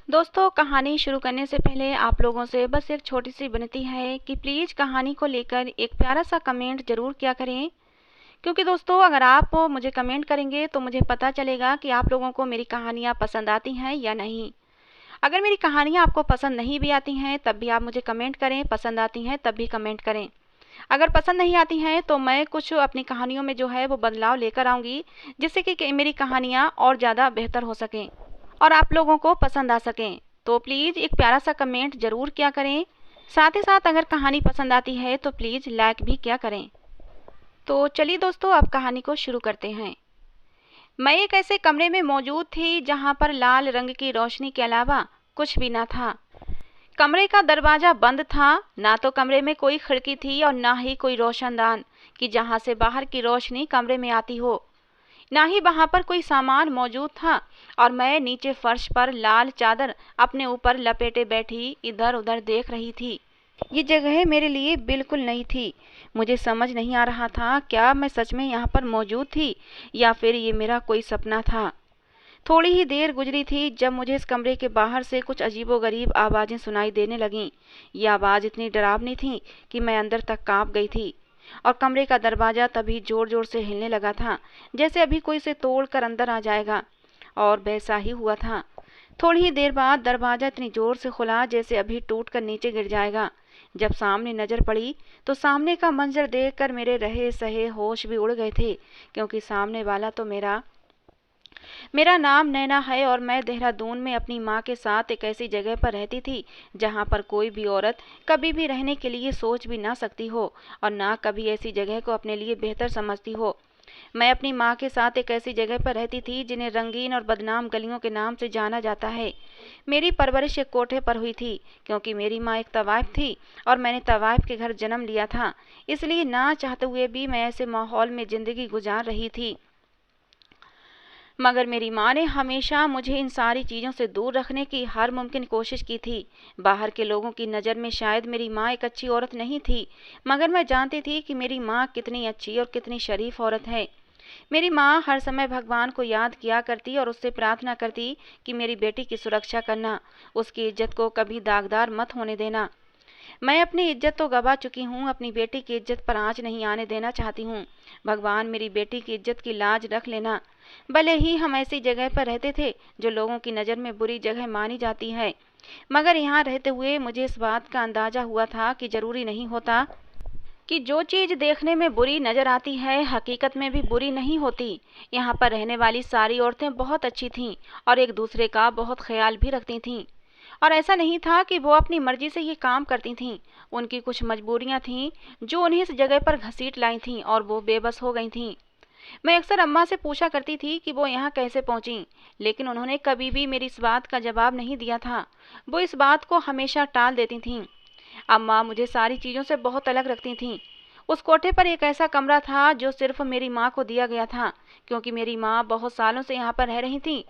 दोस्तों, कहानी शुरू करने से पहले आप लोगों से बस एक छोटी सी विनती है कि प्लीज़ कहानी को लेकर एक प्यारा सा कमेंट ज़रूर किया करें। क्योंकि दोस्तों, अगर आप मुझे कमेंट करेंगे तो मुझे पता चलेगा कि आप लोगों को मेरी कहानियाँ पसंद आती हैं या नहीं। अगर मेरी कहानियाँ आपको पसंद नहीं भी आती हैं तब भी आप मुझे कमेंट करें, पसंद आती हैं तब भी कमेंट करें। अगर पसंद नहीं आती हैं तो मैं कुछ अपनी कहानियों में जो है वो बदलाव लेकर आऊँगी, जिससे कि मेरी कहानियाँ और ज़्यादा बेहतर हो सकें और आप लोगों को पसंद आ सकें। तो प्लीज़ एक प्यारा सा कमेंट ज़रूर किया करें। साथ ही साथ अगर कहानी पसंद आती है तो प्लीज़ लाइक भी किया करें। तो चलिए दोस्तों, अब कहानी को शुरू करते हैं। मैं एक ऐसे कमरे में मौजूद थी जहाँ पर लाल रंग की रोशनी के अलावा कुछ भी न था। कमरे का दरवाज़ा बंद था। ना तो कमरे में कोई खिड़की थी और ना ही कोई रोशनदान कि जहाँ से बाहर की रोशनी कमरे में आती हो। ना ही वहां पर कोई सामान मौजूद था और मैं नीचे फर्श पर लाल चादर अपने ऊपर लपेटे बैठी इधर उधर देख रही थी। ये जगह मेरे लिए बिल्कुल नई थी। मुझे समझ नहीं आ रहा था क्या मैं सच में यहाँ पर मौजूद थी या फिर ये मेरा कोई सपना था। थोड़ी ही देर गुजरी थी जब मुझे इस कमरे के बाहर से कुछ अजीबोगरीब आवाज़ें सुनाई देने लगीं। ये आवाज़ इतनी डरावनी थी कि मैं अंदर तक कांप गई थी और कमरे का दरवाज़ा तभी ज़ोर ज़ोर से हिलने लगा था, जैसे अभी कोई इसे तोड़कर अंदर आ जाएगा। और वैसा ही हुआ था। थोड़ी ही देर बाद दरवाज़ा इतनी ज़ोर से खुला जैसे अभी टूटकर नीचे गिर जाएगा। जब सामने नज़र पड़ी तो सामने का मंजर देखकर मेरे रहे सहे होश भी उड़ गए थे, क्योंकि सामने वाला तो मेरा मेरा नाम नैना है और मैं देहरादून में अपनी माँ के साथ एक ऐसी जगह पर रहती थी जहाँ पर कोई भी औरत कभी भी रहने के लिए सोच भी ना सकती हो और ना कभी ऐसी जगह को अपने लिए बेहतर समझती हो। मैं अपनी माँ के साथ एक ऐसी जगह पर रहती थी जिन्हें रंगीन और बदनाम गलियों के नाम से जाना जाता है। मेरी परवरिश एक कोठे पर हुई थी, क्योंकि मेरी माँ एक तवाइफ थी और मैंने तवाइफ के घर जन्म लिया था। इसलिए ना चाहते हुए भी मैं ऐसे माहौल में ज़िंदगी गुजार रही थी। मगर मेरी माँ ने हमेशा मुझे इन सारी चीज़ों से दूर रखने की हर मुमकिन कोशिश की थी। बाहर के लोगों की नज़र में शायद मेरी माँ एक अच्छी औरत नहीं थी, मगर मैं जानती थी कि मेरी माँ कितनी अच्छी और कितनी शरीफ औरत है। मेरी माँ हर समय भगवान को याद किया करती और उससे प्रार्थना करती कि मेरी बेटी की सुरक्षा करना, उसकी इज्जत को कभी दागदार मत होने देना। मैं अपनी इज्जत तो गवा चुकी हूँ, अपनी बेटी की इज्जत पर आँच नहीं आने देना चाहती हूँ। भगवान मेरी बेटी की इज्जत की लाज रख लेना। भले ही हम ऐसी जगह पर रहते थे जो लोगों की नज़र में बुरी जगह मानी जाती है, मगर यहाँ रहते हुए मुझे इस बात का अंदाज़ा हुआ था कि ज़रूरी नहीं होता कि जो चीज़ देखने में बुरी नज़र आती है हकीकत में भी बुरी नहीं होती। यहाँ पर रहने वाली सारी औरतें बहुत अच्छी थीं और एक दूसरे का बहुत ख्याल भी रखती थीं। और ऐसा नहीं था कि वो अपनी मर्जी से ये काम करती थीं। उनकी कुछ मजबूरियाँ थीं जो उन्हें इस जगह पर घसीट लाई थीं और वो बेबस हो गई थीं। मैं अक्सर अम्मा से पूछा करती थी कि वो यहाँ कैसे पहुँची, लेकिन उन्होंने कभी भी मेरी इस बात का जवाब नहीं दिया था। वो इस बात को हमेशा टाल देती थीं। अम्मा मुझे सारी चीज़ों से बहुत अलग रखती थीं। उस कोठे पर एक ऐसा कमरा था जो सिर्फ मेरी माँ को दिया गया था, क्योंकि मेरी माँ बहुत सालों से यहाँ पर रह रही थी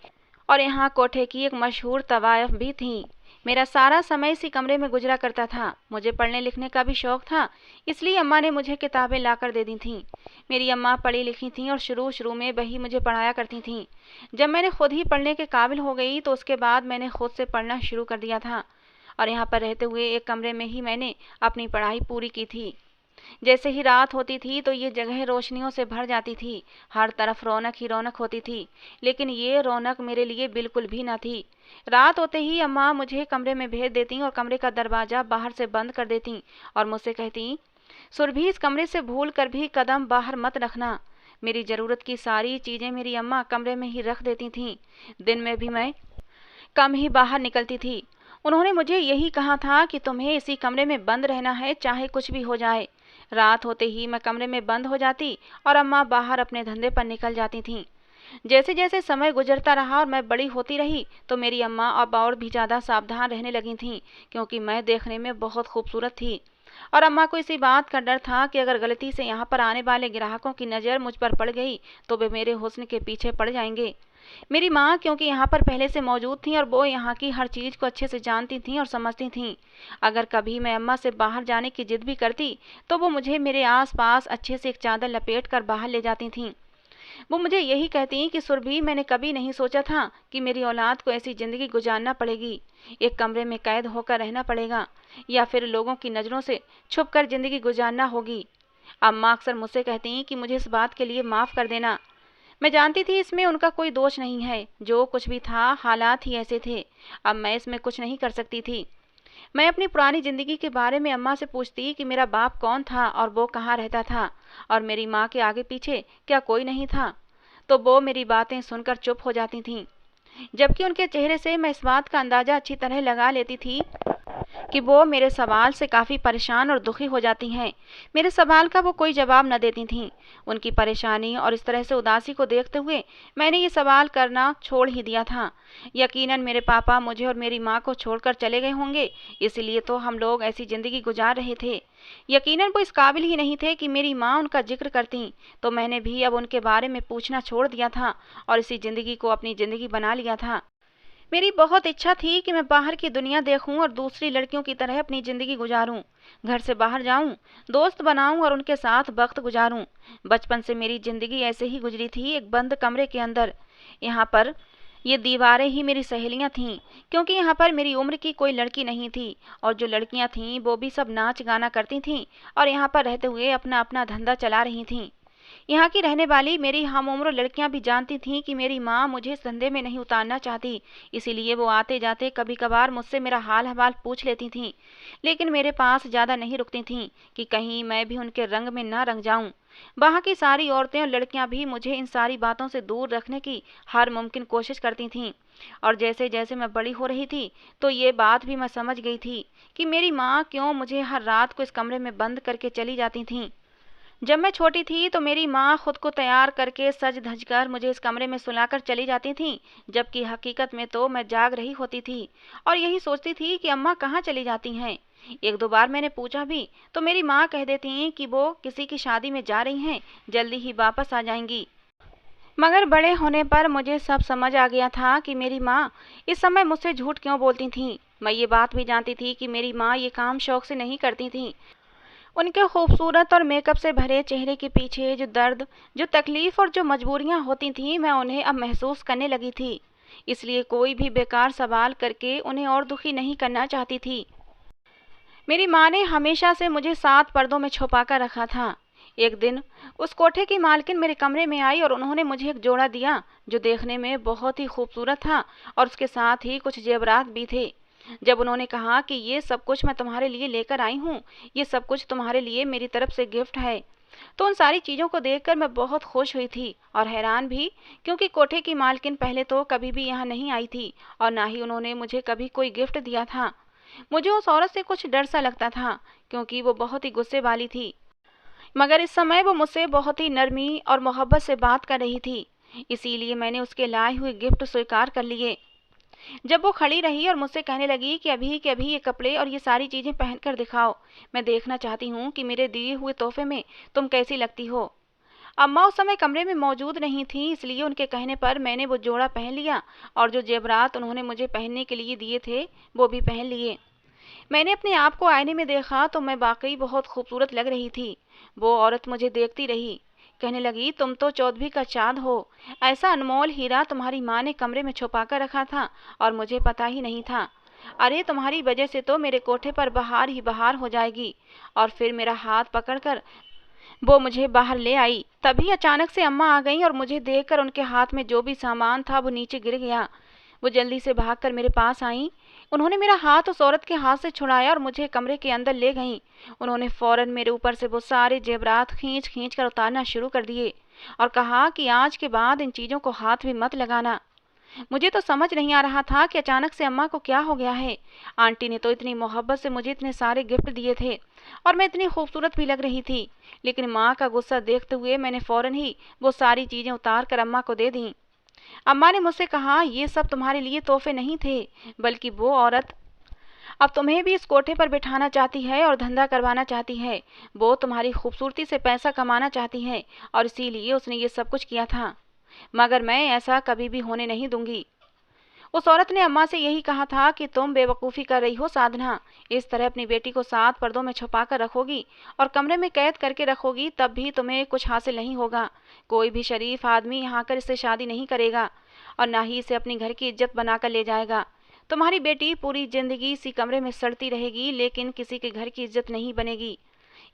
और यहाँ कोठे की एक मशहूर तवायफ भी थी। मेरा सारा समय इसी कमरे में गुजरा करता था। मुझे पढ़ने लिखने का भी शौक था, इसलिए अम्मा ने मुझे किताबें लाकर दे दी थीं। मेरी अम्मा पढ़ी लिखी थीं और शुरू शुरू में वही मुझे पढ़ाया करती थीं। जब मैंने खुद ही पढ़ने के काबिल हो गई तो उसके बाद मैंने खुद से पढ़ना शुरू कर दिया था और यहाँ पर रहते हुए एक कमरे में ही मैंने अपनी पढ़ाई पूरी की थी। जैसे ही रात होती थी तो ये जगह रोशनियों से भर जाती थी। हर तरफ रौनक ही रौनक होती थी, लेकिन ये रौनक मेरे लिए बिल्कुल भी न थी। रात होते ही अम्मा मुझे कमरे में भेज देती और कमरे का दरवाज़ा बाहर से बंद कर देती और मुझसे कहती, सुरभि इस कमरे से भूल कर भी कदम बाहर मत रखना। मेरी ज़रूरत की सारी चीज़ें मेरी अम्मा कमरे में ही रख देती थीं। दिन में भी मैं कम ही बाहर निकलती थी। उन्होंने मुझे यही कहा था कि तुम्हें इसी कमरे में बंद रहना है, चाहे कुछ भी हो जाए। रात होते ही मैं कमरे में बंद हो जाती और अम्मा बाहर अपने धंधे पर निकल जाती थीं। जैसे जैसे समय गुजरता रहा और मैं बड़ी होती रही तो मेरी अम्मा अब और भी ज़्यादा सावधान रहने लगी थीं, क्योंकि मैं देखने में बहुत खूबसूरत थी। और अम्मा को इसी बात का डर था कि अगर गलती से यहाँ पर आने वाले ग्राहकों की नज़र मुझ पर पड़ गई तो वे मेरे हुस्न के पीछे पड़ जाएंगे। मेरी माँ क्योंकि यहाँ पर पहले से मौजूद थीं और वो यहाँ की हर चीज़ को अच्छे से जानती थीं और समझती थीं। अगर कभी मैं अम्मा से बाहर जाने की जिद भी करती तो वो मुझे मेरे आस पास अच्छे से एक चादर लपेट कर बाहर ले जाती थीं। वो मुझे यही कहती कि सुरभि, मैंने कभी नहीं सोचा था कि मेरी औलाद को ऐसी ज़िंदगी गुजारना पड़ेगी, एक कमरे में कैद होकर रहना पड़ेगा या फिर लोगों की नज़रों से छुप कर ज़िंदगी गुजारना होगी। अम्मा अक्सर मुझसे कहती कि मुझे इस बात के लिए माफ़ कर देना। मैं जानती थी इसमें उनका कोई दोष नहीं है, जो कुछ भी था हालात ही ऐसे थे, अब मैं इसमें कुछ नहीं कर सकती थी। मैं अपनी पुरानी ज़िंदगी के बारे में अम्मा से पूछती कि मेरा बाप कौन था और वो कहाँ रहता था, और मेरी माँ के आगे पीछे क्या कोई नहीं था, तो वो मेरी बातें सुनकर चुप हो जाती थीं, जबकि उनके चेहरे से मैं इस बात का अंदाज़ा अच्छी तरह लगा लेती थी कि वो मेरे सवाल से काफ़ी परेशान और दुखी हो जाती हैं। मेरे सवाल का वो कोई जवाब न देती थीं। उनकी परेशानी और इस तरह से उदासी को देखते हुए मैंने ये सवाल करना छोड़ ही दिया था। यकीनन मेरे पापा मुझे और मेरी माँ को छोड़कर चले गए होंगे, इसलिए तो हम लोग ऐसी ज़िंदगी गुजार रहे थे। यकीनन वो इस काबिल ही नहीं थे कि मेरी माँ उनका जिक्र करती, तो मैंने भी अब उनके बारे में पूछना छोड़ दिया था और इसी ज़िंदगी को अपनी ज़िंदगी बना लिया था। मेरी बहुत इच्छा थी कि मैं बाहर की दुनिया देखूं और दूसरी लड़कियों की तरह अपनी ज़िंदगी गुजारूं, घर से बाहर जाऊं, दोस्त बनाऊं और उनके साथ वक्त गुजारूं। बचपन से मेरी ज़िंदगी ऐसे ही गुजरी थी, एक बंद कमरे के अंदर। यहाँ पर ये दीवारें ही मेरी सहेलियाँ थीं, क्योंकि यहाँ पर मेरी उम्र की कोई लड़की नहीं थी, और जो लड़कियाँ थीं वो भी सब नाच गाना करती थीं और यहाँ पर रहते हुए अपना अपना धंधा चला रही थीं। यहाँ की रहने वाली मेरी हम उम्र लड़कियां भी जानती थीं कि मेरी माँ मुझे इस धंधे में नहीं उतारना चाहती, इसीलिए वो आते जाते कभी कभार मुझसे मेरा हाल हवाल पूछ लेती थीं, लेकिन मेरे पास ज़्यादा नहीं रुकती थीं कि कहीं मैं भी उनके रंग में न रंग जाऊं। वहाँ की सारी औरतें और लड़कियां भी मुझे इन सारी बातों से दूर रखने की हर मुमकिन कोशिश करती थीं, और जैसे जैसे मैं बड़ी हो रही थी तो ये बात भी मैं समझ गई थी कि मेरी माँ क्यों मुझे हर रात को इस कमरे में बंद करके चली जाती थीं। जब मैं छोटी थी तो मेरी माँ खुद को तैयार करके सज धज कर मुझे इस कमरे में सुलाकर चली जाती थीं, जबकि हकीकत में तो मैं जाग रही होती थी और यही सोचती थी कि अम्मा कहाँ चली जाती हैं। एक दो बार मैंने पूछा भी तो मेरी माँ कह देती कि वो किसी की शादी में जा रही हैं, जल्दी ही वापस आ जाएंगी। मगर बड़े होने पर मुझे सब समझ आ गया था कि मेरी माँ इस समय मुझसे झूठ क्यों बोलती थीं। मैं ये बात भी जानती थी कि मेरी माँ ये काम शौक से नहीं करती थीं। उनके खूबसूरत और मेकअप से भरे चेहरे के पीछे जो दर्द, जो तकलीफ और जो मजबूरियां होती थीं, मैं उन्हें अब महसूस करने लगी थी। इसलिए कोई भी बेकार सवाल करके उन्हें और दुखी नहीं करना चाहती थी। मेरी माँ ने हमेशा से मुझे 7 पर्दों में छुपा कर रखा था। एक दिन उस कोठे की मालकिन मेरे कमरे में आई और उन्होंने मुझे एक जोड़ा दिया, जो देखने में बहुत ही खूबसूरत था और उसके साथ ही कुछ जेवरात भी थे। जब उन्होंने कहा कि ये सब कुछ मैं तुम्हारे लिए लेकर आई हूँ, ये सब कुछ तुम्हारे लिए मेरी तरफ से गिफ्ट है, तो उन सारी चीज़ों को देखकर मैं बहुत खुश हुई थी और हैरान भी, क्योंकि कोठे की मालकिन पहले तो कभी भी यहाँ नहीं आई थी और ना ही उन्होंने मुझे कभी कोई गिफ्ट दिया था। मुझे उस औरत से कुछ डर सा लगता था, क्योंकि वो बहुत ही गुस्से वाली थी, मगर इस समय वो मुझसे बहुत ही नरमी और मोहब्बत से बात कर रही थी, इसीलिए मैंने उसके लाए हुए गिफ्ट स्वीकार कर लिए। जब वो खड़ी रही और मुझसे कहने लगी कि अभी के अभी ये कपड़े और ये सारी चीज़ें पहनकर दिखाओ, मैं देखना चाहती हूँ कि मेरे दिए हुए तोहफे में तुम कैसी लगती हो। अम्मा उस समय कमरे में मौजूद नहीं थी, इसलिए उनके कहने पर मैंने वो जोड़ा पहन लिया और जो जेवरात उन्होंने मुझे पहनने के लिए दिए थे वो भी पहन लिए। मैंने अपने आप को आईने में देखा तो मैं वाकई बहुत खूबसूरत लग रही थी। वो औरत मुझे देखती रही, कहने लगी, तुम तो चौदहवीं का चाँद हो, ऐसा अनमोल हीरा तुम्हारी माँ ने कमरे में छुपा कर रखा था और मुझे पता ही नहीं था। अरे तुम्हारी वजह से तो मेरे कोठे पर बहार ही बहार हो जाएगी। और फिर मेरा हाथ पकड़कर वो मुझे बाहर ले आई। तभी अचानक से अम्मा आ गईं और मुझे देखकर उनके हाथ में जो भी सामान था वो नीचे गिर गया। वो जल्दी से भागकर मेरे पास आईं। उन्होंने मेरा हाथ उस औरत के हाथ से छुड़ाया और मुझे कमरे के अंदर ले गईं। उन्होंने फौरन मेरे ऊपर से वो सारे जेवरात खींच खींच कर उतारना शुरू कर दिए और कहा कि आज के बाद इन चीज़ों को हाथ भी मत लगाना। मुझे तो समझ नहीं आ रहा था कि अचानक से अम्मा को क्या हो गया है। आंटी ने तो इतनी मोहब्बत से मुझे इतने सारे गिफ्ट दिए थे और मैं इतनी खूबसूरत भी लग रही थी, लेकिन माँ का गुस्सा देखते हुए मैंने फौरन ही वो सारी चीज़ें उतार कर अम्मा को दे दी। अम्मा ने मुझसे कहा, ये सब तुम्हारे लिए तोहफे नहीं थे, बल्कि वो औरत अब तुम्हें भी इस कोठे पर बिठाना चाहती है और धंधा करवाना चाहती है। वो तुम्हारी खूबसूरती से पैसा कमाना चाहती है और इसीलिए उसने ये सब कुछ किया था, मगर मैं ऐसा कभी भी होने नहीं दूंगी। उस औरत ने अम्मा से यही कहा था कि तुम बेवकूफ़ी कर रही हो साधना, इस तरह अपनी बेटी को 7 पर्दों में छुपा कर रखोगी और कमरे में कैद करके रखोगी, तब भी तुम्हें कुछ हासिल नहीं होगा। कोई भी शरीफ आदमी यहाँ आकर इससे शादी नहीं करेगा और ना ही इसे अपने घर की इज्जत बनाकर ले जाएगा। तुम्हारी बेटी पूरी जिंदगी इसी कमरे में सड़ती रहेगी, लेकिन किसी के घर की इज्जत नहीं बनेगी।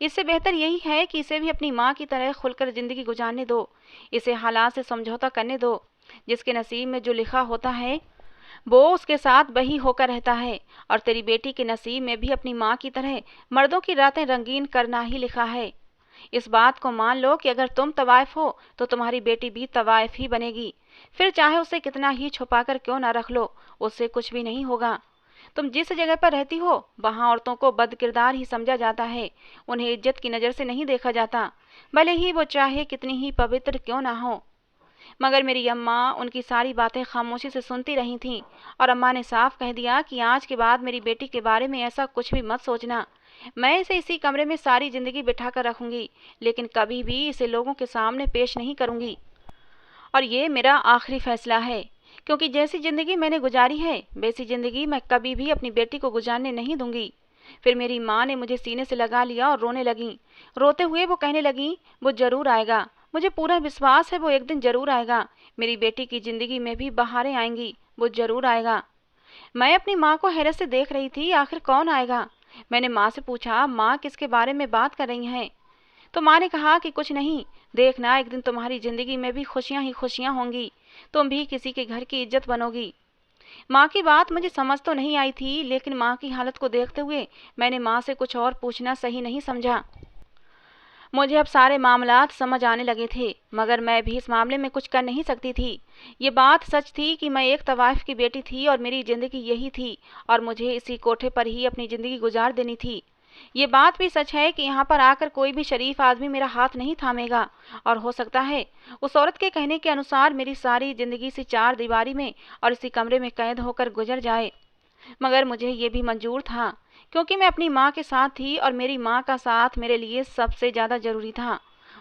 इससे बेहतर यही है कि इसे भी अपनी माँ की तरह खुलकर जिंदगी गुजारने दो। इसे हालात से समझौता करने दो। जिसके नसीब में जो लिखा होता है वो उसके साथ वही होकर रहता है, और तेरी बेटी के नसीब में भी अपनी माँ की तरह मर्दों की रातें रंगीन करना ही लिखा है। इस बात को मान लो कि अगर तुम तवाइफ हो तो तुम्हारी बेटी भी तवाइफ ही बनेगी। फिर चाहे उसे कितना ही छुपा कर क्यों ना रख लो, उससे कुछ भी नहीं होगा। तुम जिस जगह पर रहती हो वहाँ औरतों को बदकिरदार ही समझा जाता है, उन्हें इज्जत की नज़र से नहीं देखा जाता, भले ही वो चाहे कितनी ही पवित्र क्यों ना हो। मगर मेरी अम्मा उनकी सारी बातें खामोशी से सुनती रही थीं, और अम्मा ने साफ कह दिया कि आज के बाद मेरी बेटी के बारे में ऐसा कुछ भी मत सोचना। मैं इसे इसी कमरे में सारी जिंदगी बिठा कर रखूंगी, लेकिन कभी भी इसे लोगों के सामने पेश नहीं करूंगी। और ये मेरा आखिरी फैसला है, क्योंकि जैसी जिंदगी मैंने गुजारी है वैसी जिंदगी मैं कभी भी अपनी बेटी को गुजारने नहीं दूंगी। फिर मेरी माँ ने मुझे सीने से लगा लिया और रोने लगी। रोते हुए वो कहने लगी, वो जरूर आएगा, मुझे पूरा विश्वास है वो एक दिन जरूर आएगा। मेरी बेटी की जिंदगी में भी बहारें आएंगी, वो जरूर आएगा। मैं अपनी माँ को हैरत से देख रही थी, आखिर कौन आएगा। मैंने माँ से पूछा, माँ किसके बारे में बात कर रही हैं? तो माँ ने कहा कि कुछ नहीं, देखना एक दिन तुम्हारी जिंदगी में भी खुशियां ही खुशियां होंगी, तुम भी किसी के घर की इज्जत बनोगी। माँ की बात मुझे समझ तो नहीं आई थी, लेकिन माँ की हालत को देखते हुए मैंने माँ से कुछ और पूछना सही नहीं समझा। मुझे अब सारे मामलात समझ आने लगे थे, मगर मैं भी इस मामले में कुछ कर नहीं सकती थी। ये बात सच थी कि मैं एक तवाइफ की बेटी थी और मेरी ज़िंदगी यही थी, और मुझे इसी कोठे पर ही अपनी ज़िंदगी गुजार देनी थी। ये बात भी सच है कि यहाँ पर आकर कोई भी शरीफ आदमी मेरा हाथ नहीं थामेगा, और हो सकता है उस औरत के कहने के अनुसार मेरी सारी ज़िंदगी इसी 4 दीवारी में और इसी कमरे में कैद होकर गुजर जाए। मगर मुझे ये भी मंजूर था, क्योंकि मैं अपनी माँ के साथ थी और मेरी माँ का साथ मेरे लिए सबसे ज़्यादा ज़रूरी था।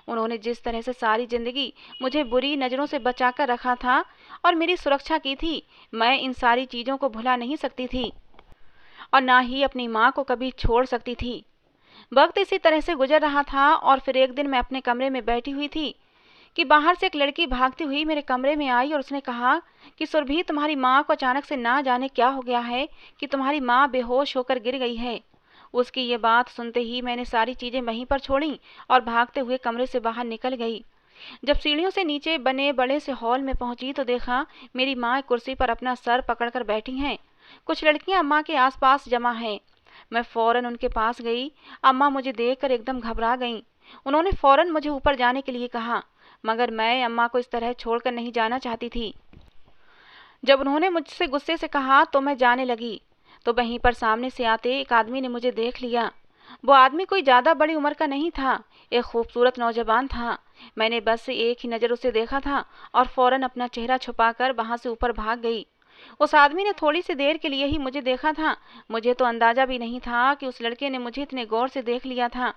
उन्होंने जिस तरह से सारी ज़िंदगी मुझे बुरी नज़रों से बचा कर रखा था और मेरी सुरक्षा की थी, मैं इन सारी चीज़ों को भुला नहीं सकती थी, और ना ही अपनी माँ को कभी छोड़ सकती थी। वक्त इसी तरह से गुजर रहा था, और फिर एक दिन मैं अपने कमरे में बैठी हुई थी कि बाहर से एक लड़की भागती हुई मेरे कमरे में आई और उसने कहा कि सुरभि, तुम्हारी माँ को अचानक से ना जाने क्या हो गया है कि तुम्हारी माँ बेहोश होकर गिर गई है। उसकी ये बात सुनते ही मैंने सारी चीज़ें वहीं पर छोड़ी और भागते हुए कमरे से बाहर निकल गई। जब सीढ़ियों से नीचे बने बड़े से हॉल में पहुंची तो देखा मेरी माँ एक कुर्सी पर अपना सर पकड़कर बैठी हैं। कुछ लड़कियां अम्मा के आसपास जमा हैं। मैं फौरन उनके पास गई। अम्मा मुझे देखकर एकदम घबरा गईं। उन्होंने फौरन मुझे ऊपर जाने के लिए कहा, मगर मैं अम्मा को इस तरह छोड़कर नहीं जाना चाहती थी। जब उन्होंने मुझसे गुस्से से कहा तो मैं जाने लगी, तो वहीं पर सामने से आते एक आदमी ने मुझे देख लिया। वो आदमी कोई ज़्यादा बड़ी उम्र का नहीं था, एक खूबसूरत नौजवान था। मैंने बस एक ही नज़र उसे देखा था और फौरन अपना चेहरा छुपाकर वहाँ से ऊपर भाग गई। उस आदमी ने थोड़ी सी देर के लिए ही मुझे देखा था। मुझे तो अंदाजा भी नहीं था कि उस लड़के ने मुझे इतने गौर से देख लिया था।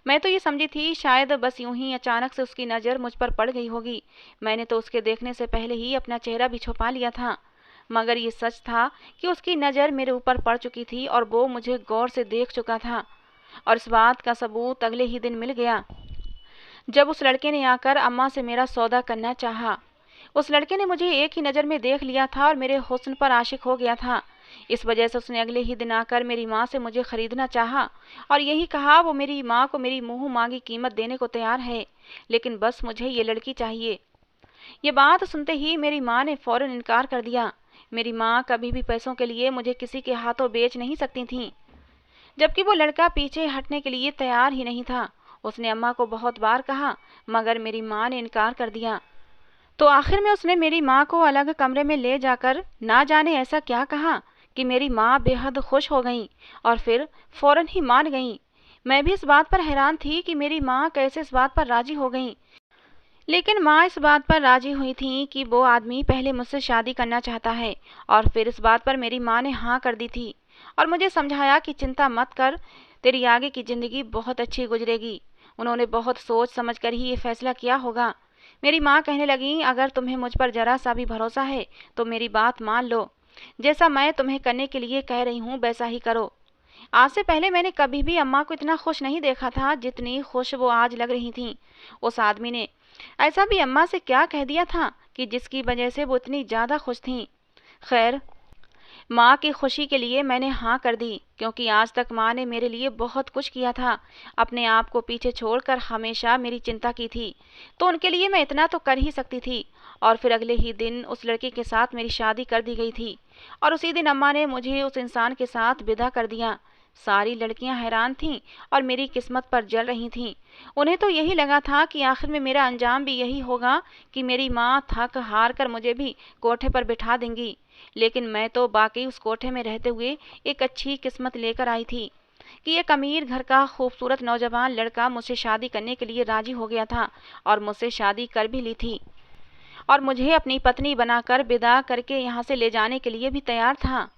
मैं तो ये समझी थी शायद बस यूं ही अचानक से उसकी नज़र मुझ पर पड़ गई होगी। मैंने तो उसके देखने से पहले ही अपना चेहरा भी छुपा लिया था। मगर ये सच था कि उसकी नज़र मेरे ऊपर पड़ चुकी थी और वो मुझे गौर से देख चुका था, और इस बात का सबूत अगले ही दिन मिल गया, जब उस लड़के ने आकर अम्मा से मेरा सौदा करना चाहा। उस लड़के ने मुझे एक ही नज़र में देख लिया था और मेरे हुस्न पर आशिक हो गया था। इस वजह से उसने अगले ही दिन आकर मेरी माँ से मुझे खरीदना चाहा और यही कहा वो मेरी माँ को मेरी मुँह मांगी कीमत देने को तैयार है, लेकिन बस मुझे ये लड़की चाहिए। ये बात सुनते ही मेरी माँ ने फौरन इनकार कर दिया। मेरी माँ कभी भी पैसों के लिए मुझे किसी के हाथों बेच नहीं सकती थी, जबकि वो लड़का पीछे हटने के लिए तैयार ही नहीं था। उसने अम्मा को बहुत बार कहा, मगर मेरी माँ ने इनकार कर दिया। तो आखिर में उसने मेरी माँ को अलग कमरे में ले जाकर ना जाने ऐसा क्या कहा कि मेरी माँ बेहद खुश हो गई और फिर फौरन ही मान गई। मैं भी इस बात पर हैरान थी कि मेरी माँ कैसे इस बात पर राजी हो गई, लेकिन माँ इस बात पर राजी हुई थी कि वो आदमी पहले मुझसे शादी करना चाहता है, और फिर इस बात पर मेरी माँ ने हाँ कर दी थी और मुझे समझाया कि चिंता मत कर, तेरी आगे की ज़िंदगी बहुत अच्छी गुजरेगी। उन्होंने बहुत सोच समझ कर ही ये फैसला किया होगा। मेरी माँ कहने लगी, अगर तुम्हें मुझ पर जरा सा भी भरोसा है तो मेरी बात मान लो, जैसा मैं तुम्हें करने के लिए कह रही हूँ वैसा ही करो। आज से पहले मैंने कभी भी अम्मा को इतना खुश नहीं देखा था जितनी खुश वो आज लग रही थीं। उस आदमी ने ऐसा भी अम्मा से क्या कह दिया था कि जिसकी वजह से वो इतनी ज़्यादा खुश थीं। खैर, माँ की खुशी के लिए मैंने हाँ कर दी, क्योंकि आज तक माँ ने मेरे लिए बहुत कुछ किया था। अपने आप को पीछे छोड़कर हमेशा मेरी चिंता की थी, तो उनके लिए मैं इतना तो कर ही सकती थी। और फिर अगले ही दिन उस लड़के के साथ मेरी शादी कर दी गई थी, और उसी दिन अम्मा ने मुझे उस इंसान के साथ विदा कर दिया। सारी लड़कियां हैरान थीं और मेरी किस्मत पर जल रही थीं। उन्हें तो यही लगा था कि आखिर में मेरा अंजाम भी यही होगा कि मेरी माँ थक हार कर मुझे भी कोठे पर बिठा देंगी। लेकिन मैं तो वाकई उस कोठे में रहते हुए एक अच्छी किस्मत लेकर आई थी कि एक अमीर घर का खूबसूरत नौजवान लड़का मुझसे शादी करने के लिए राजी हो गया था, और मुझसे शादी कर भी ली थी, और मुझे अपनी पत्नी बनाकर विदा करके यहाँ से ले जाने के लिए भी तैयार था।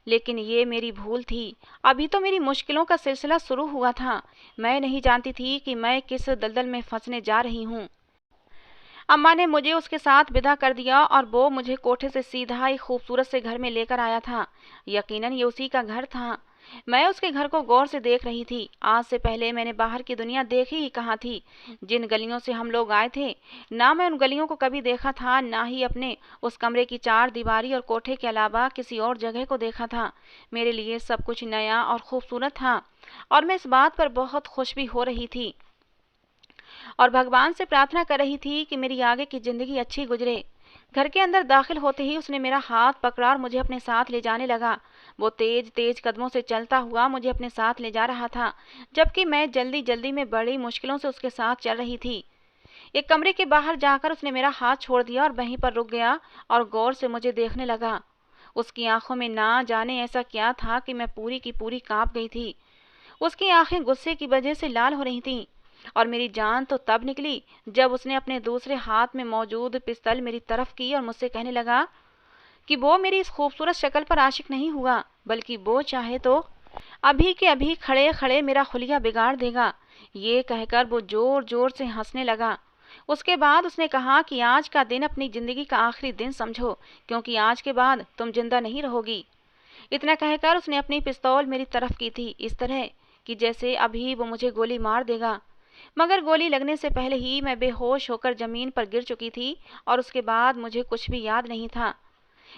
लेकिन ये मेरी भूल थी। अभी तो मेरी मुश्किलों का सिलसिला शुरू हुआ था। मैं नहीं जानती थी कि मैं किस दलदल में फंसने जा रही हूँ। अम्मा ने मुझे उसके साथ विदा कर दिया और वो मुझे कोठे से सीधा एक खूबसूरत से घर में लेकर आया था। यकीनन ये उसी का घर था। मैं उसके घर को गौर से देख रही थी। आज से पहले मैंने बाहर की दुनिया देखी ही कहाँ थी। जिन गलियों से हम लोग आए थे, ना मैं उन गलियों को कभी देखा था, ना ही अपने उस कमरे की चार दीवारी और कोठे के अलावा किसी और जगह को देखा था। मेरे लिए सब कुछ नया और खूबसूरत था, और मैं इस बात पर बहुत खुश भी हो रही थी और भगवान से प्रार्थना कर रही थी कि मेरी आगे की जिंदगी अच्छी गुजरे। घर के अंदर दाखिल होते ही उसने मेरा हाथ पकड़ा और मुझे अपने साथ ले जाने लगा। वो तेज तेज कदमों से चलता हुआ मुझे अपने साथ ले जा रहा था, जबकि मैं जल्दी जल्दी में बड़ी मुश्किलों से उसके साथ चल रही थी। एक कमरे के बाहर जाकर उसने मेरा हाथ छोड़ दिया और वहीं पर रुक गया और गौर से मुझे देखने लगा। उसकी आंखों में ना जाने ऐसा क्या था कि मैं पूरी की पूरी कांप गई थी। उसकी आंखें गुस्से की वजह से लाल हो रही थीं, और मेरी जान तो तब निकली जब उसने अपने दूसरे हाथ में मौजूद पिस्तौल मेरी तरफ की और मुझसे कहने लगा कि वो मेरी इस खूबसूरत शक्ल पर आशिक नहीं हुआ, बल्कि वो चाहे तो अभी के अभी खड़े खड़े मेरा हुलिया बिगाड़ देगा। ये कहकर वो जोर जोर से हंसने लगा। उसके बाद उसने कहा कि आज का दिन अपनी जिंदगी का आखिरी दिन समझो, क्योंकि आज के बाद तुम जिंदा नहीं रहोगी। इतना कहकर उसने अपनी पिस्तौल मेरी तरफ की थी, इस तरह कि जैसे अभी वो मुझे गोली मार देगा। मगर गोली लगने से पहले ही मैं बेहोश होकर जमीन पर गिर चुकी थी, और उसके बाद मुझे कुछ भी याद नहीं था।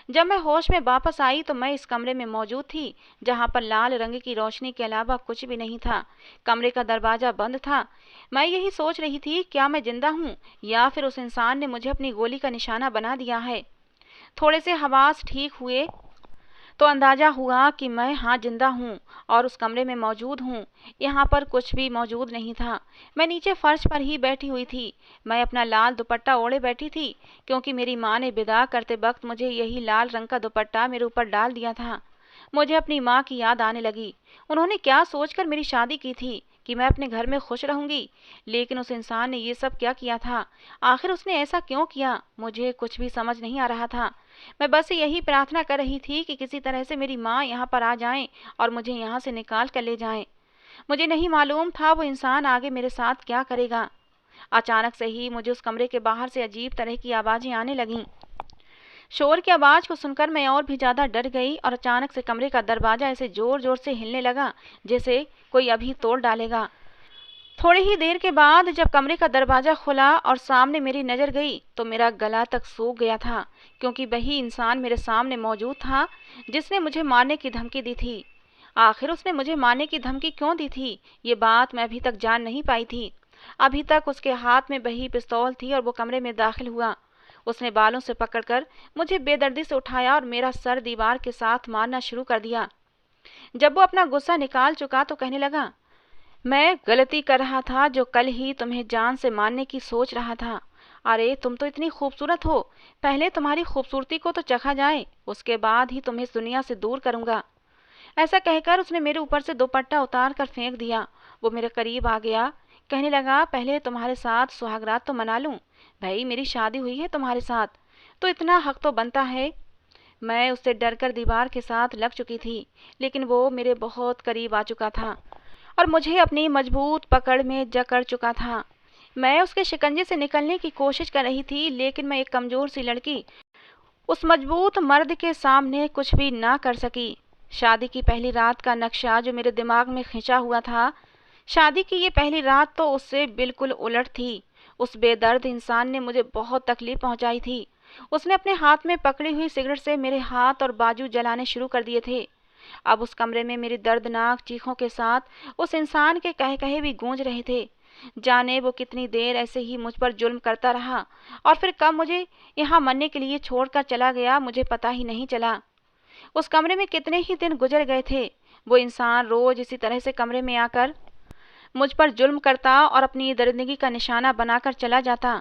जब मैं होश में वापस आई तो मैं इस कमरे में मौजूद थी, जहां पर लाल रंग की रोशनी के अलावा कुछ भी नहीं था। कमरे का दरवाजा बंद था। मैं यही सोच रही थी, क्या मैं जिंदा हूँ या फिर उस इंसान ने मुझे अपनी गोली का निशाना बना दिया है। थोड़े से हवास ठीक हुए तो अंदाजा हुआ कि मैं हाँ जिंदा हूँ और उस कमरे में मौजूद हूँ। यहाँ पर कुछ भी मौजूद नहीं था। मैं नीचे फर्श पर ही बैठी हुई थी। मैं अपना लाल दुपट्टा ओढ़े बैठी थी, क्योंकि मेरी माँ ने विदा करते वक्त मुझे यही लाल रंग का दुपट्टा मेरे ऊपर डाल दिया था। मुझे अपनी माँ की याद आने लगी। उन्होंने क्या सोचकर मेरी शादी की थी कि मैं अपने घर में खुश रहूंगी, लेकिन उस इंसान ने ये सब क्या किया था? आखिर उसने ऐसा क्यों किया? मुझे कुछ भी समझ नहीं आ रहा था। मैं बस यही प्रार्थना कर रही थी कि किसी तरह से मेरी माँ यहाँ पर आ जाएं और मुझे यहाँ से निकाल कर ले जाएं। मुझे नहीं मालूम था वो इंसान आगे मेरे साथ क्या करेगा। अचानक से ही मुझे उस कमरे के बाहर से अजीब तरह की आवाज़ें आने लगीं। शोर की आवाज़ को सुनकर मैं और भी ज़्यादा डर गई, और अचानक से कमरे का दरवाज़ा ऐसे ज़ोर ज़ोर से हिलने लगा जैसे कोई अभी तोड़ डालेगा। थोड़ी ही देर के बाद जब कमरे का दरवाज़ा खुला और सामने मेरी नज़र गई तो मेरा गला तक सूख गया था, क्योंकि वही इंसान मेरे सामने मौजूद था जिसने मुझे मारने की धमकी दी थी। आखिर उसने मुझे मारने की धमकी क्यों दी थी, ये बात मैं अभी तक जान नहीं पाई थी। अभी तक उसके हाथ में वही पिस्तौल थी और वो कमरे में दाखिल हुआ। उसने बालों से पकड़कर मुझे बेदर्दी से उठाया और मेरा सर दीवार के साथ मारना शुरू कर दिया। जब वो अपना गुस्सा निकाल चुका तो कहने लगा, मैं गलती कर रहा था जो कल ही तुम्हें जान से मारने की सोच रहा था। अरे तुम तो इतनी खूबसूरत हो, पहले तुम्हारी खूबसूरती को तो चखा जाए, उसके बाद ही तुम्हें इस दुनिया से दूर करूंगा। ऐसा कहकर उसने मेरे ऊपर से दुपट्टा उतार कर फेंक दिया। वो मेरे करीब आ गया, कहने लगा, पहले तुम्हारे साथ सुहागरात तो मना लूं। भाई मेरी शादी हुई है तुम्हारे साथ, तो इतना हक तो बनता है। मैं उससे डरकर दीवार के साथ लग चुकी थी, लेकिन वो मेरे बहुत करीब आ चुका था और मुझे अपनी मजबूत पकड़ में जकड़ चुका था। मैं उसके शिकंजे से निकलने की कोशिश कर रही थी, लेकिन मैं एक कमज़ोर सी लड़की उस मजबूत मर्द के सामने कुछ भी ना कर सकी। शादी की पहली रात का नक्शा जो मेरे दिमाग में खिंचा हुआ था, शादी की ये पहली रात तो उससे बिल्कुल उलट थी। उस बेदर्द इंसान ने मुझे बहुत तकलीफ पहुंचाई थी। उसने अपने हाथ में पकड़ी हुई सिगरेट से मेरे हाथ और बाजू जलाने शुरू कर दिए थे। अब उस कमरे में मेरी दर्दनाक चीखों के साथ उस इंसान के कहे कहे भी गूंज रहे थे। जाने वो कितनी देर ऐसे ही मुझ पर जुल्म करता रहा और फिर कब मुझे यहाँ मरने के लिए छोड़कर चला गया, मुझे पता ही नहीं चला। उस कमरे में कितने ही दिन गुजर गए थे। वो इंसान रोज इसी तरह से कमरे में आकर मुझ पर जुल्म करता और अपनी दरिंदगी का निशाना बनाकर चला जाता।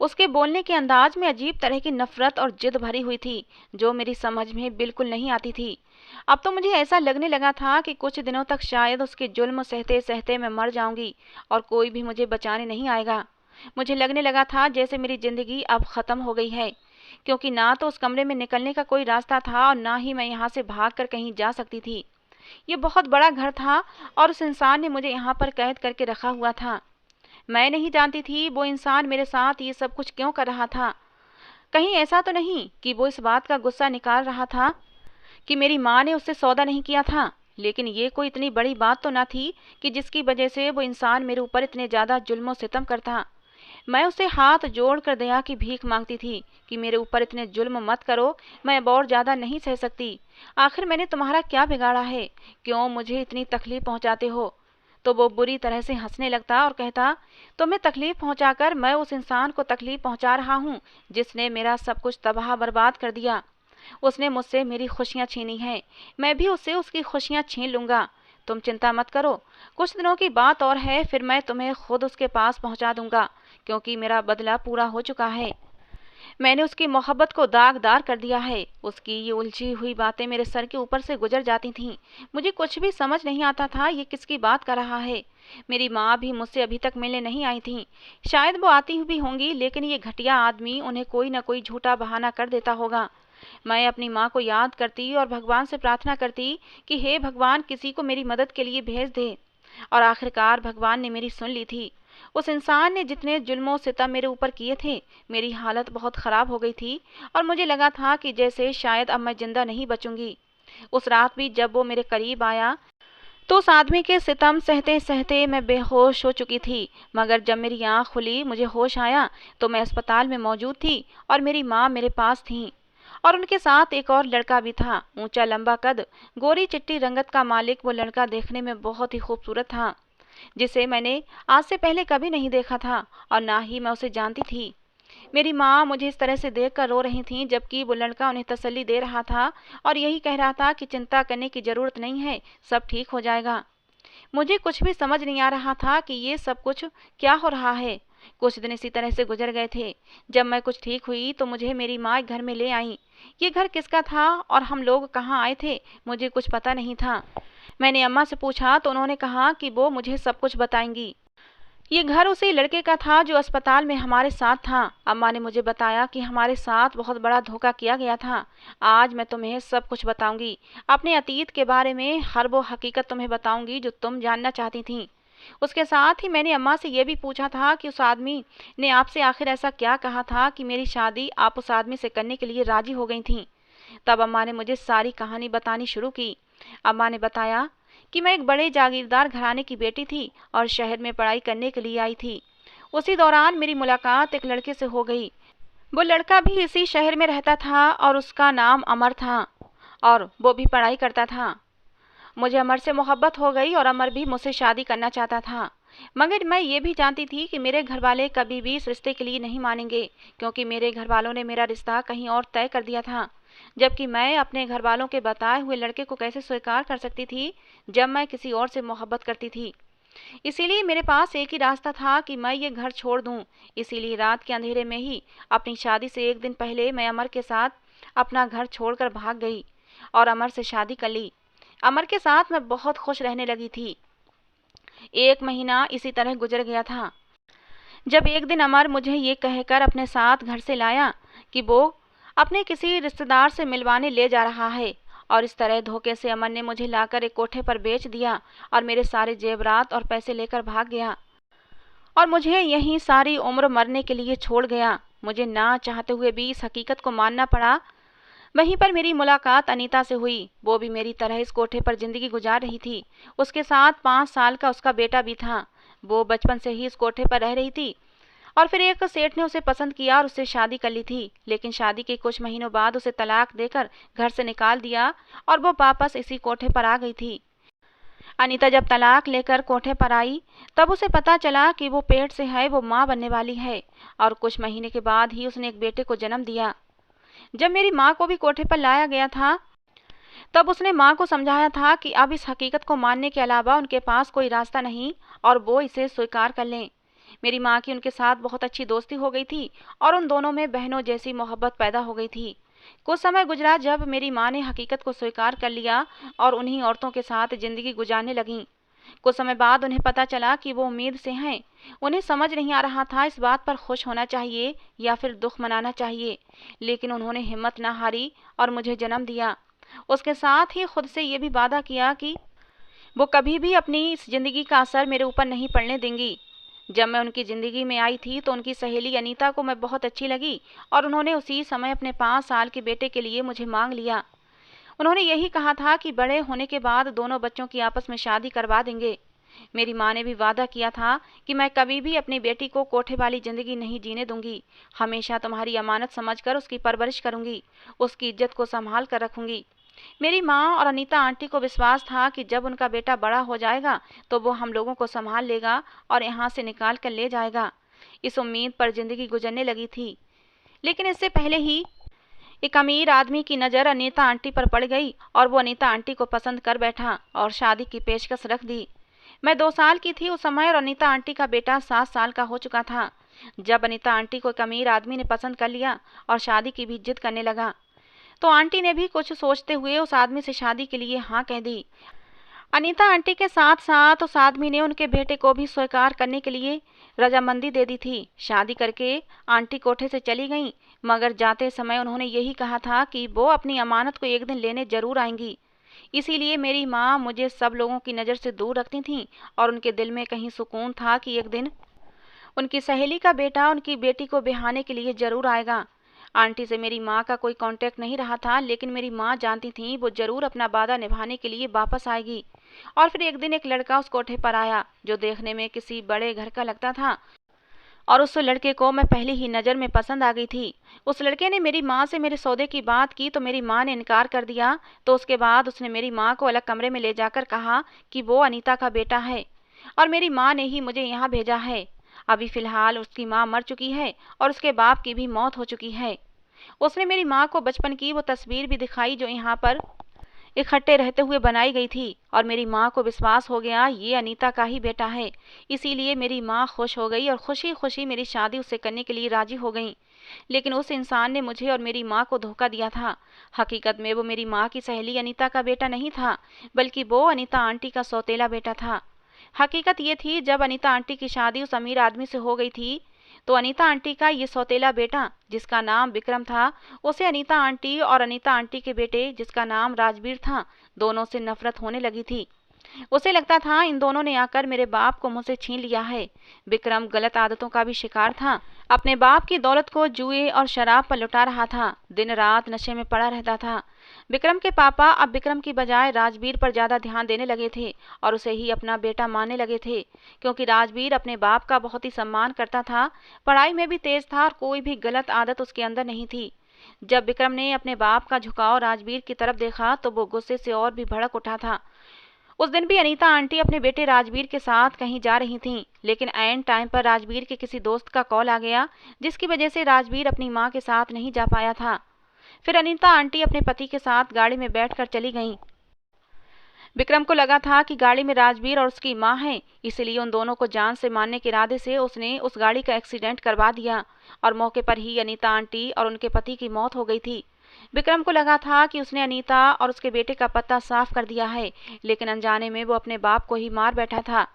उसके बोलने के अंदाज में अजीब तरह की नफरत और जिद भरी हुई थी, जो मेरी समझ में बिल्कुल नहीं आती थी। अब तो मुझे ऐसा लगने लगा था कि कुछ दिनों तक शायद उसके जुल्म सहते सहते मैं मर जाऊंगी और कोई भी मुझे बचाने नहीं आएगा। मुझे लगने लगा था जैसे मेरी जिंदगी अब खत्म हो गई है, क्योंकि ना तो उस कमरे में निकलने का कोई रास्ता था और ना ही मैं यहाँ से भागकर कहीं जा सकती थी। ये बहुत बड़ा घर था और उस इंसान ने मुझे यहाँ पर कैद करके रखा हुआ था। मैं नहीं जानती थी वो इंसान मेरे साथ ये सब कुछ क्यों कर रहा था। कहीं ऐसा तो नहीं कि वो इस बात का गुस्सा निकाल रहा था कि मेरी माँ ने उससे सौदा नहीं किया था, लेकिन ये कोई इतनी बड़ी बात तो ना थी कि जिसकी वजह से वो इंसान मेरे ऊपर इतने ज़्यादा जुल्म सितम करता। मैं उसे हाथ जोड़कर दया की भीख मांगती थी कि मेरे ऊपर इतने जुल्म मत करो, मैं अब और ज़्यादा नहीं सह सकती। आखिर मैंने तुम्हारा क्या बिगाड़ा है, क्यों मुझे इतनी तकलीफ पहुंचाते हो। तो वो बुरी तरह से हंसने लगता और कहता, तुम्हें तकलीफ पहुंचाकर मैं उस इंसान को तकलीफ पहुंचा रहा हूँ जिसने मेरा सब कुछ तबाह बर्बाद कर दिया। उसने मुझसे मेरी खुशियाँ छीनी हैं, मैं भी उससे उसकी खुशियाँ छीन लूँगा। तुम चिंता मत करो, कुछ दिनों की बात और है, फिर मैं तुम्हें खुद उसके पास पहुँचा दूँगा, क्योंकि मेरा बदला पूरा हो चुका है। मैंने उसकी मोहब्बत को दागदार कर दिया है। उसकी ये उलझी हुई बातें मेरे सर के ऊपर से गुजर जाती थीं। मुझे कुछ भी समझ नहीं आता था ये किसकी बात कर रहा है। मेरी माँ भी मुझसे अभी तक मिलने नहीं आई थी। शायद वो आती भी होंगी, लेकिन ये घटिया आदमी उन्हें कोई न कोई झूठा बहाना कर देता होगा। मैं अपनी माँ को याद करती और भगवान से प्रार्थना करती कि हे भगवान, किसी को मेरी मदद के लिए भेज दे। और आखिरकार भगवान ने मेरी सुन ली थी। उस इंसान ने जितने जुल्मों सितम मेरे ऊपर किए थे, मेरी हालत बहुत ख़राब हो गई थी और मुझे लगा था कि जैसे शायद अब मैं जिंदा नहीं बचूंगी। उस रात भी जब वो मेरे करीब आया तो उस आदमी के सितम सहते सहते मैं बेहोश हो चुकी थी। मगर जब मेरी आँख खुली, मुझे होश आया तो मैं अस्पताल में मौजूद थी और मेरी माँ मेरे पास थी और उनके साथ एक और लड़का भी था। ऊंचा लंबा कद, गोरी चिट्टी रंगत का मालिक वो लड़का देखने में बहुत ही खूबसूरत था, जिसे मैंने आज से पहले कभी नहीं देखा था और ना ही मैं उसे जानती थी। मेरी माँ मुझे इस तरह से देखकर रो रही थीं, जबकि वो लड़का उन्हें तसल्ली दे रहा था और यही कह रहा था कि चिंता करने की ज़रूरत नहीं है, सब ठीक हो जाएगा। मुझे कुछ भी समझ नहीं आ रहा था कि ये सब कुछ क्या हो रहा है। कुछ दिन इसी तरह से गुजर गए थे। जब मैं कुछ ठीक हुई तो मुझे मेरी माँ एक घर में ले आई। ये घर किसका था और हम लोग कहाँ आए थे, मुझे कुछ पता नहीं था। मैंने अम्मा से पूछा तो उन्होंने कहा कि वो मुझे सब कुछ बताएंगी। ये घर उसी लड़के का था जो अस्पताल में हमारे साथ था। अम्मा ने मुझे बताया कि हमारे साथ बहुत बड़ा धोखा किया गया था। आज मैं तुम्हें सब कुछ बताऊंगी, अपने अतीत के बारे में हर वो हकीकत तुम्हें बताऊंगी जो तुम जानना चाहती थी। उसके साथ ही मैंने अम्मा से यह भी पूछा था कि उस आदमी ने आपसे आखिर ऐसा क्या कहा था कि मेरी शादी आप उस आदमी से करने के लिए राजी हो गई थी। तब अम्मा ने मुझे सारी कहानी बतानी शुरू की। अम्मा ने बताया कि मैं एक बड़े जागीरदार घराने की बेटी थी और शहर में पढ़ाई करने के लिए आई थी। उसी दौरान मेरी मुलाकात एक लड़के से हो गई। वो लड़का भी इसी शहर में रहता था और उसका नाम अमर था और वो भी पढ़ाई करता था। मुझे अमर से मोहब्बत हो गई और अमर भी मुझसे शादी करना चाहता था। मगर मैं ये भी जानती थी कि मेरे घर वाले कभी भी इस रिश्ते के लिए नहीं मानेंगे, क्योंकि मेरे घर वालों ने मेरा रिश्ता कहीं और तय कर दिया था। जबकि मैं अपने घर वालों के बताए हुए लड़के को कैसे स्वीकार कर सकती थी जब मैं किसी और से मोहब्बत करती थी। इसीलिए मेरे पास एक ही रास्ता था कि मैं ये घर छोड़ दूं। इसीलिए रात के अंधेरे में ही अपनी शादी से एक दिन पहले मैं अमर के साथ अपना घर छोड़कर भाग गई और अमर से शादी कर ली। अमर के साथ मैं बहुत खुश रहने लगी थी। 1 महीना इसी तरह गुजर गया था, जब एक दिन अमर मुझे ये कहकर अपने साथ घर से लाया कि वो अपने किसी रिश्तेदार से मिलवाने ले जा रहा है। और इस तरह धोखे से अमर ने मुझे लाकर एक कोठे पर बेच दिया और मेरे सारे जेवरात और पैसे लेकर भाग गया और मुझे यहीं सारी उम्र मरने के लिए छोड़ गया। मुझे ना चाहते हुए भी इस हकीकत को मानना पड़ा वहीं पर मेरी मुलाकात अनीता से हुई। वो भी मेरी तरह इस कोठे पर जिंदगी गुजार रही थी। उसके साथ 5 साल का उसका बेटा भी था। वो बचपन से ही इस कोठे पर रह रही थी और फिर एक सेठ ने उसे पसंद किया और उससे शादी कर ली थी। लेकिन शादी के कुछ महीनों बाद उसे तलाक देकर घर से निकाल दिया और वो वापस इसी कोठे पर आ गई थी। अनीता जब तलाक लेकर कोठे पर आई तब उसे पता चला कि वो पेट से है, वो माँ बनने वाली है और कुछ महीने के बाद ही उसने एक बेटे को जन्म दिया। जब मेरी माँ को भी कोठे पर लाया गया था तब उसने माँ को समझाया था कि अब इस हकीकत को मानने के अलावा उनके पास कोई रास्ता नहीं और वो इसे स्वीकार कर लें। मेरी माँ की उनके साथ बहुत अच्छी दोस्ती हो गई थी और उन दोनों में बहनों जैसी मोहब्बत पैदा हो गई थी। कुछ समय गुजरा जब मेरी माँ ने हकीकत को स्वीकार कर लिया और उन्हीं औरतों के साथ जिंदगी गुजारने लगी। कुछ समय बाद उन्हें पता चला कि वो उम्मीद से हैं। उन्हें समझ नहीं आ रहा था इस बात पर खुश होना चाहिए या फिर दुख मनाना चाहिए, लेकिन उन्होंने हिम्मत न हारी और मुझे जन्म दिया। उसके साथ ही खुद से ये भी वादा किया कि वो कभी भी अपनी इस जिंदगी का असर मेरे ऊपर नहीं पड़ने देंगी। जब मैं उनकी ज़िंदगी में आई थी तो उनकी सहेली अनीता को मैं बहुत अच्छी लगी और उन्होंने उसी समय अपने 5 साल के बेटे के लिए मुझे मांग लिया। उन्होंने यही कहा था कि बड़े होने के बाद दोनों बच्चों की आपस में शादी करवा देंगे। मेरी माँ ने भी वादा किया था कि मैं कभी भी अपनी बेटी को कोठे वाली ज़िंदगी नहीं जीने दूंगी। हमेशा तुम्हारी अमानत समझकर उसकी परवरिश करूंगी, उसकी इज्जत को संभाल कर रखूंगी। मेरी माँ और अनीता आंटी को विश्वास था कि जब उनका बेटा बड़ा हो जाएगा तो वो हम लोगों को संभाल लेगा और यहाँ से निकाल कर ले जाएगा। इस उम्मीद पर जिंदगी गुजरने लगी थी। लेकिन इससे पहले ही एक अमीर आदमी की नज़र अनीता आंटी पर पड़ गई और वो अनीता आंटी को पसंद कर बैठा और शादी की पेशकश रख दी। मैं 2 साल की थी उस समय और अनीता आंटी का बेटा 7 साल का हो चुका था। जब अनीता आंटी को एक अमीर आदमी ने पसंद कर लिया और शादी की भी जिद करने लगा तो आंटी ने भी कुछ सोचते हुए उस आदमी से शादी के लिए हाँ कह दी। अनीता आंटी के साथ साथ उस आदमी ने उनके बेटे को भी स्वीकार करने के लिए रजामंदी दे दी थी। शादी करके आंटी कोठे से चली गईं, मगर जाते समय उन्होंने यही कहा था कि वो अपनी अमानत को एक दिन लेने जरूर आएंगी। इसीलिए मेरी माँ मुझे सब लोगों की नज़र से दूर रखती थी और उनके दिल में कहीं सुकून था कि एक दिन उनकी सहेली का बेटा उनकी बेटी को ब्याहने के लिए जरूर आएगा। आंटी से मेरी माँ का कोई कांटेक्ट नहीं रहा था, लेकिन मेरी माँ जानती थी वो जरूर अपना वादा निभाने के लिए वापस आएगी। और फिर एक दिन एक लड़का उस कोठे पर आया जो देखने में किसी बड़े घर का लगता था और उस लड़के को मैं पहली ही नज़र में पसंद आ गई थी। उस लड़के ने मेरी माँ से मेरे सौदे की बात की तो मेरी माँ ने इनकार कर दिया। तो उसके बाद उसने मेरी माँ को अलग कमरे में ले जाकर कहा कि वो अनीता का बेटा है और मेरी माँ ने ही मुझे यहाँ भेजा है। अभी फ़िलहाल उसकी माँ मर चुकी है और उसके बाप की भी मौत हो चुकी है। उसने मेरी माँ को बचपन की वो तस्वीर भी दिखाई जो यहाँ पर इकट्ठे रहते हुए बनाई गई थी और मेरी माँ को विश्वास हो गया ये अनीता का ही बेटा है। इसीलिए मेरी माँ खुश हो गई और खुशी खुशी मेरी शादी उससे करने के लिए राजी हो गई। लेकिन उस इंसान ने मुझे और मेरी माँ को धोखा दिया था। हकीकत में वो मेरी माँ की सहेली अनीता का बेटा नहीं था, बल्कि वो अनीता आंटी का सौतेला बेटा था। हकीकत ये थी जब अनीता आंटी की शादी उस अमीर आदमी से हो गई थी तो अनीता आंटी का ये सौतेला बेटा जिसका नाम विक्रम था, उसे अनीता आंटी और अनीता आंटी के बेटे जिसका नाम राजवीर था, दोनों से नफरत होने लगी थी। उसे लगता था इन दोनों ने आकर मेरे बाप को मुझसे छीन लिया है। विक्रम गलत आदतों का भी शिकार था। अपने बाप की दौलत को जुए और शराब पर लुटा रहा था। दिन रात नशे में पड़ा रहता था। विक्रम के पापा अब विक्रम की बजाय राजवीर पर ज़्यादा ध्यान देने लगे थे और उसे ही अपना बेटा मानने लगे थे, क्योंकि राजवीर अपने बाप का बहुत ही सम्मान करता था, पढ़ाई में भी तेज था और कोई भी गलत आदत उसके अंदर नहीं थी। जब विक्रम ने अपने बाप का झुकाव राजवीर की तरफ देखा तो वो गुस्से से और भी भड़क उठा था। उस दिन भी अनीता आंटी अपने बेटे राजवीर के साथ कहीं जा रही थीं, लेकिन ऐन टाइम पर राजवीर के किसी दोस्त का कॉल आ गया, जिसकी वजह से राजवीर अपनी माँ के साथ नहीं जा पाया था। फिर अनीता आंटी अपने पति के साथ गाड़ी में बैठकर चली गईं। विक्रम को लगा था कि गाड़ी में राजवीर और उसकी माँ हैं, इसलिए उन दोनों को जान से मारने के इरादे से उसने उस गाड़ी का एक्सीडेंट करवा दिया और मौके पर ही अनीता आंटी और उनके पति की मौत हो गई थी। विक्रम को लगा था कि उसने अनीता और उसके बेटे का पत्ता साफ कर दिया है, लेकिन अनजाने में वो अपने बाप को ही मार बैठा था।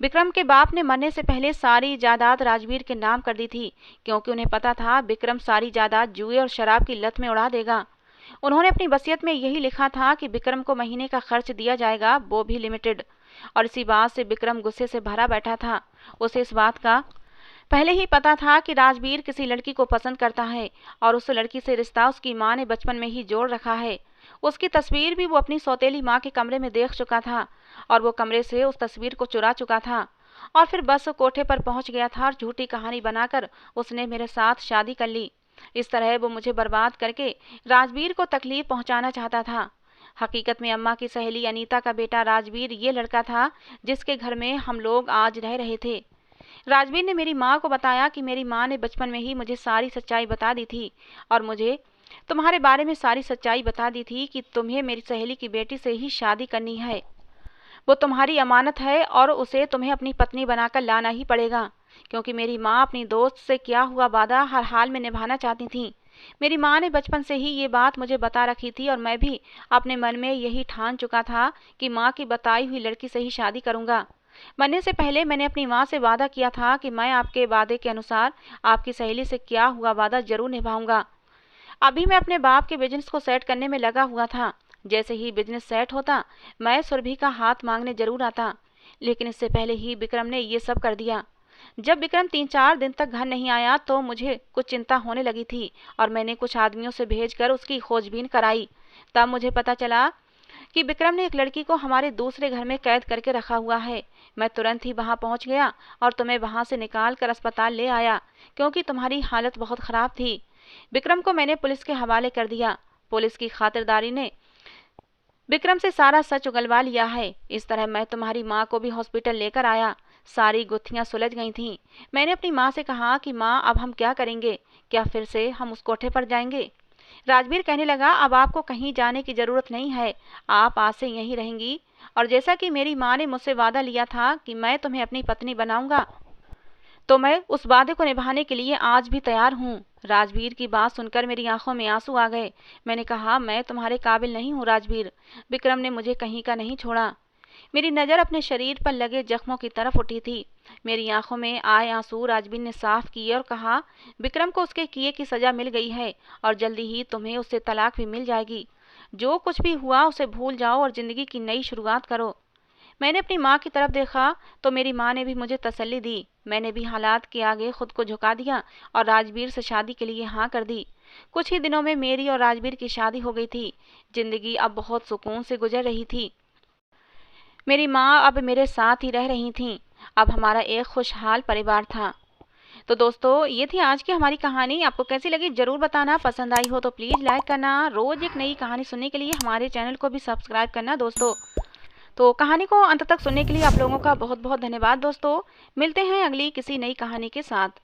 विक्रम के बाप ने मरने से पहले सारी जायदाद राजवीर के नाम कर दी थी, क्योंकि उन्हें पता था विक्रम सारी जायदाद जुए और शराब की लत में उड़ा देगा। उन्होंने अपनी वसीयत में यही लिखा था कि विक्रम को महीने का खर्च दिया जाएगा, वो भी लिमिटेड। और इसी बात से विक्रम गुस्से से भरा बैठा था। उसे इस बात का पहले ही पता था कि राजवीर किसी लड़की को पसंद करता है और उस लड़की से रिश्ता उसकी माँ ने बचपन में ही जोड़ रखा है। उसकी तस्वीर भी वो अपनी सौतेली माँ के कमरे में देख चुका था और वो कमरे से उस तस्वीर को चुरा चुका था और फिर बस कोठे पर पहुंच गया था और झूठी कहानी बनाकर उसने मेरे साथ शादी कर ली। इस तरह वो मुझे बर्बाद करके राजवीर को तकलीफ पहुंचाना चाहता था। हकीकत में अम्मा की सहेली अनीता का बेटा राजवीर ये लड़का था जिसके घर में हम लोग आज रह रहे थे। राजवीर ने मेरी माँ को बताया कि मेरी माँ ने बचपन में ही मुझे सारी सच्चाई बता दी थी और मुझे तुम्हारे बारे में सारी सच्चाई बता दी थी कि तुम्हें मेरी सहेली की बेटी से ही शादी करनी है। वो तुम्हारी अमानत है और उसे तुम्हें अपनी पत्नी बनाकर लाना ही पड़ेगा, क्योंकि मेरी माँ अपनी दोस्त से किया हुआ वादा हर हाल में निभाना चाहती थी। मेरी माँ ने बचपन से ही ये बात मुझे बता रखी थी और मैं भी अपने मन में यही ठान चुका था कि माँ की बताई हुई लड़की से ही शादी करूँगा। मरने से पहले मैंने अपनी माँ से वादा किया था कि मैं आपके वादे के अनुसार आपकी सहेली से किया हुआ वादा जरूर निभाऊंगा। अभी मैं अपने बाप के बिजनेस को सेट करने में लगा हुआ था। जैसे ही बिजनेस सेट होता मैं सुरभि का हाथ मांगने जरूर आता, लेकिन इससे पहले ही विक्रम ने ये सब कर दिया। जब विक्रम 3-4 दिन तक घर नहीं आया तो मुझे कुछ चिंता होने लगी थी और मैंने कुछ आदमियों से भेजकर उसकी खोजबीन कराई। तब मुझे पता चला कि विक्रम ने एक लड़की को हमारे दूसरे घर में कैद करके रखा हुआ है। मैं तुरंत ही वहां पहुंच गया और तुम्हें वहां से निकाल कर अस्पताल ले आया, क्योंकि तुम्हारी हालत बहुत खराब थी। विक्रम को मैंने पुलिस के हवाले कर दिया। पुलिस की खातिरदारी ने विक्रम से सारा सच उगलवा लिया है। इस तरह मैं तुम्हारी माँ को भी हॉस्पिटल लेकर आया। सारी गुत्थियां सुलझ गई थीं। मैंने अपनी माँ से कहा कि माँ, अब हम क्या करेंगे? क्या फिर से हम उस कोठे पर जाएंगे? राजवीर कहने लगा, अब आपको कहीं जाने की जरूरत नहीं है, आप आज से यहीं रहेंगी। और जैसा कि मेरी माँ ने मुझसे वादा लिया था कि मैं तुम्हें अपनी पत्नी बनाऊंगा, तो मैं उस वादे को निभाने के लिए आज भी तैयार हूँ। राजवीर की बात सुनकर मेरी आंखों में आंसू आ गए। मैंने कहा, मैं तुम्हारे काबिल नहीं हूँ राजवीर। विक्रम ने मुझे कहीं का नहीं छोड़ा। मेरी नज़र अपने शरीर पर लगे जख्मों की तरफ उठी थी। मेरी आंखों में आए आंसू राजवीर ने साफ किए और कहा, विक्रम को उसके किए की सजा मिल गई है और जल्दी ही तुम्हें उससे तलाक भी मिल जाएगी। जो कुछ भी हुआ उसे भूल जाओ और जिंदगी की नई शुरुआत करो। मैंने अपनी माँ की तरफ देखा तो मेरी माँ ने भी मुझे तसल्ली दी। मैंने भी हालात के आगे खुद को झुका दिया और राजवीर से शादी के लिए हाँ कर दी। कुछ ही दिनों में मेरी और राजवीर की शादी हो गई थी। जिंदगी अब बहुत सुकून से गुजर रही थी। मेरी माँ अब मेरे साथ ही रह रही थीं। अब हमारा एक खुशहाल परिवार था। तो दोस्तों, ये थी आज की हमारी कहानी। आपको कैसी लगी जरूर बताना। पसंद आई हो तो प्लीज़ लाइक करना। रोज़ एक नई कहानी सुनने के लिए हमारे चैनल को भी सब्सक्राइब करना दोस्तों। तो कहानी को अंत तक सुनने के लिए आप लोगों का बहुत बहुत धन्यवाद दोस्तों। मिलते हैं अगली किसी नई कहानी के साथ।